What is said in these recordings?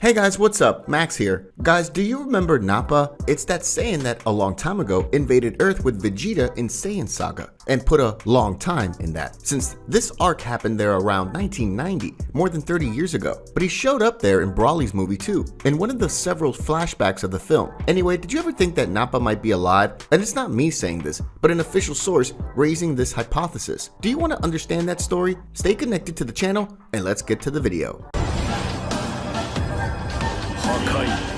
Hey guys, what's up? Max here. Guys, do you remember Nappa? It's that Saiyan that a long time ago invaded Earth with Vegeta in Saiyan Saga, and put a long time in that, since this arc happened there around 1990, more than 30 years ago. But he showed up there in Broly's movie too, in one of the several flashbacks of the film. Anyway, did you ever think that Nappa might be alive? And it's not me saying this, but an official source raising this hypothesis. Do you want to understand that story? Stay connected to the channel, and let's get to the video. Hakai.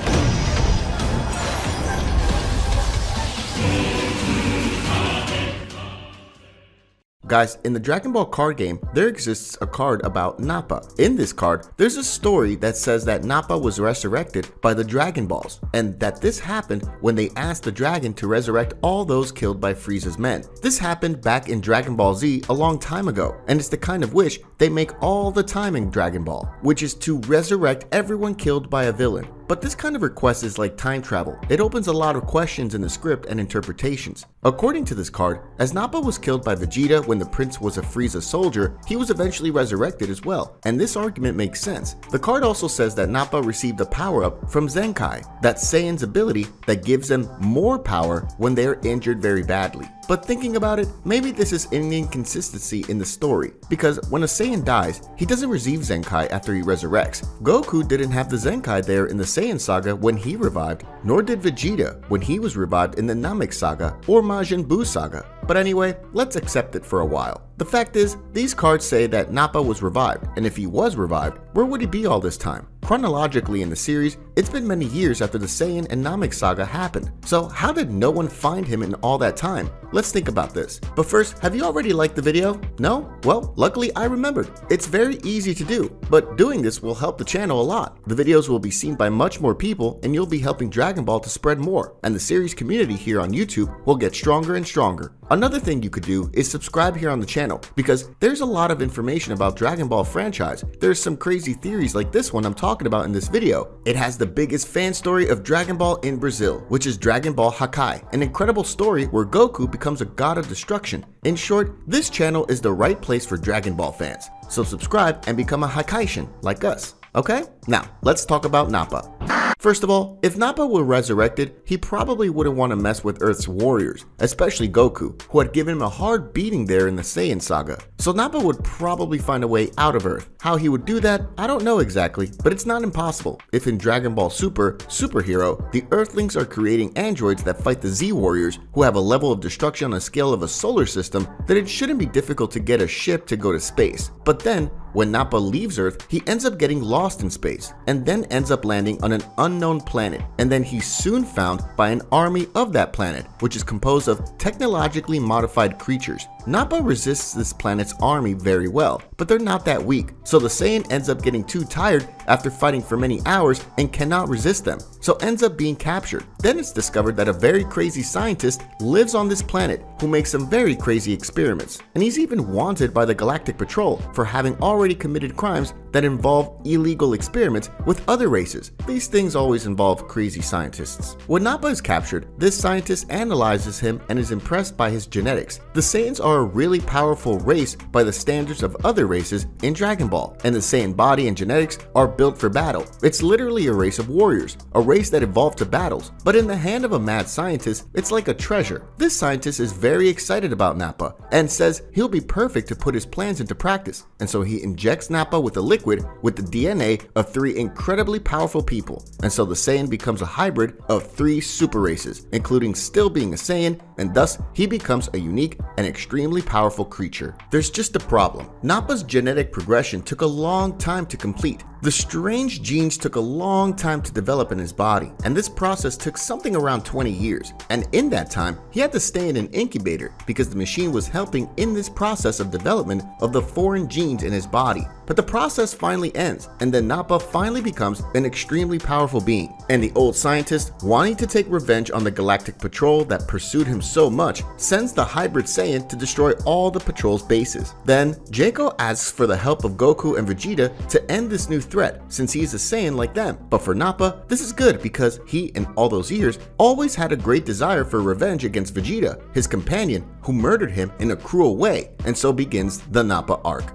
Guys, in the Dragon Ball card game, there exists a card about Nappa. In this card, there's a story that says that Nappa was resurrected by the Dragon Balls, and that this happened when they asked the dragon to resurrect all those killed by Frieza's men. This happened back in Dragon Ball Z a long time ago, and it's the kind of wish they make all the time in Dragon Ball, which is to resurrect everyone killed by a villain. But this kind of request is like time travel. It opens a lot of questions in the script and interpretations. According to this card, as Nappa was killed by Vegeta when the prince was a Frieza soldier, he was eventually resurrected as well, and this argument makes sense. The card also says that Nappa received a power-up from Zenkai, that Saiyan's ability that gives them more power when they are injured very badly. But thinking about it, maybe this is an inconsistency in the story, because when a Saiyan dies, he doesn't receive Zenkai after he resurrects. Goku didn't have the Zenkai there in the Saiyan Saga when he revived, nor did Vegeta when he was revived in the Namek Saga or Majin Buu Saga. But anyway, let's accept it for a while. The fact is, these cards say that Nappa was revived, and if he was revived, where would he be all this time? Chronologically in the series, it's been many years after the Saiyan and Namek Saga happened, so how did no one find him in all that time? Let's think about this. But first, have you already liked the video? No? Well, luckily I remembered. It's very easy to do, but doing this will help the channel a lot. The videos will be seen by much more people, and you'll be helping Dragon Ball to spread more, and the series community here on YouTube will get stronger and stronger. Another thing you could do is subscribe here on the channel, because there's a lot of information about Dragon Ball franchise. There's some crazy theories like this one I'm talking about in this video. It has the biggest fan story of Dragon Ball in Brazil, which is Dragon Ball Hakai, an incredible story where Goku becomes a god of destruction. In short, this channel is the right place for Dragon Ball fans. So subscribe and become a Hakaishin like us. Okay? Now, let's talk about Nappa. First of all, if Nappa were resurrected, he probably wouldn't want to mess with Earth's warriors, especially Goku, who had given him a hard beating there in the Saiyan Saga. So Nappa would probably find a way out of Earth. How he would do that, I don't know exactly, but it's not impossible. If in Dragon Ball Superhero, the Earthlings are creating androids that fight the Z Warriors, who have a level of destruction on a scale of a solar system, then it shouldn't be difficult to get a ship to go to space. But then, when Nappa leaves Earth, he ends up getting lost in space, and then ends up landing on an unknown planet, and then he's soon found by an army of that planet, which is composed of technologically modified creatures. Nappa resists this planet's army very well, but they're not that weak, so the Saiyan ends up getting too tired after fighting for many hours and cannot resist them, so ends up being captured. Then it's discovered that a very crazy scientist lives on this planet who makes some very crazy experiments, and he's even wanted by the Galactic Patrol for having already committed crimes that involve illegal experiments with other races. These things always involve crazy scientists. When Nappa is captured, this scientist analyzes him and is impressed by his genetics. The Saiyans are a really powerful race by the standards of other races in Dragon Ball, and the Saiyan body and genetics are built for battle. It's literally a race of warriors, a race that evolved to battles, but in the hand of a mad scientist, it's like a treasure. This scientist is very excited about Nappa and says he'll be perfect to put his plans into practice, and so he injects Nappa with a liquid with the DNA of 3 incredibly powerful people, and so the Saiyan becomes a hybrid of 3 super races, including still being a Saiyan, and thus he becomes a unique and extremely powerful creature. There's just a problem. Nappa's genetic progression took a long time to complete. The strange genes took a long time to develop in his body, and this process took something around 20 years. And in that time, he had to stay in an incubator because the machine was helping in this process of development of the foreign genes in his body. But the process finally ends, and then Nappa finally becomes an extremely powerful being. And the old scientist, wanting to take revenge on the Galactic Patrol that pursued him so much, sends the hybrid Saiyan to destroy all the patrol's bases. Then, Jaco asks for the help of Goku and Vegeta to end this new threat, since he's a Saiyan like them. But for Nappa, this is good because he, in all those years, always had a great desire for revenge against Vegeta, his companion, who murdered him in a cruel way, and so begins the Nappa arc.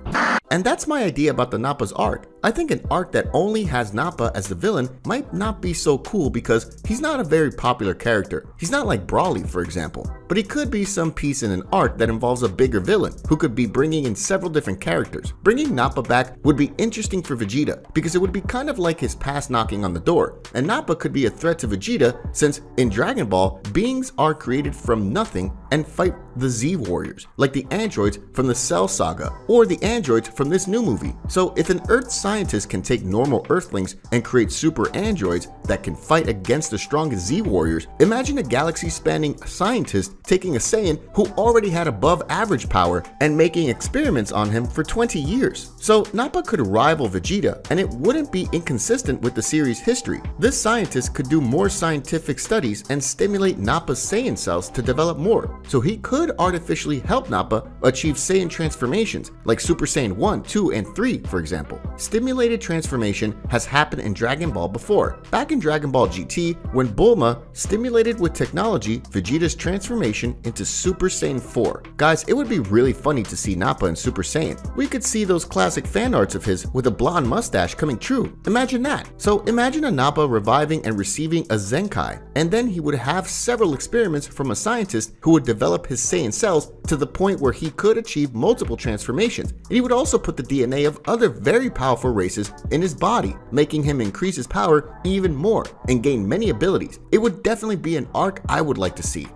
And that's my idea about the Napa's arc. I think an arc that only has Nappa as the villain might not be so cool because he's not a very popular character. He's not like Brawly, for example. But he could be some piece in an arc that involves a bigger villain who could be bringing in several different characters. Bringing Nappa back would be interesting for Vegeta because it would be kind of like his past knocking on the door, and Nappa could be a threat to Vegeta since in Dragon Ball, beings are created from nothing and fight the Z Warriors, like the androids from the Cell Saga or the androids from this new movie. So if an Earth scientist can take normal Earthlings and create super androids that can fight against the strongest Z Warriors, imagine a galaxy-spanning scientist taking a Saiyan who already had above average power and making experiments on him for 20 years. So Nappa could rival Vegeta, and it wouldn't be inconsistent with the series' history. This scientist could do more scientific studies and stimulate Nappa's Saiyan cells to develop more, so he could artificially help Nappa achieve Saiyan transformations like Super Saiyan 1, 2, and 3, for example. Stimulated transformation has happened in Dragon Ball before. Back in Dragon Ball GT, when Bulma stimulated with technology Vegeta's transformation into Super Saiyan 4. Guys, it would be really funny to see Nappa in Super Saiyan. We could see those classic fan arts of his with a blonde mustache coming true. Imagine that. So imagine a Nappa reviving and receiving a Zenkai, and then he would have several experiments from a scientist who would develop his Saiyan cells to the point where he could achieve multiple transformations. And he would also put the DNA of other very powerful races in his body, making him increase his power even more and gain many abilities. It would definitely be an arc I would like to see.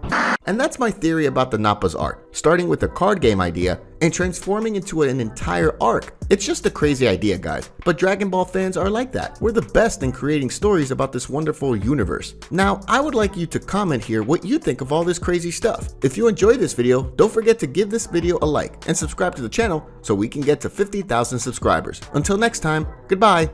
And that's my theory about the Napa's arc, starting with a card game idea and transforming into an entire arc. It's just a crazy idea, guys, but Dragon Ball fans are like that. We're the best in creating stories about this wonderful universe. Now, I would like you to comment here what you think of all this crazy stuff. If you enjoyed this video, don't forget to give this video a like and subscribe to the channel so we can get to 50,000 subscribers. Until next time, goodbye.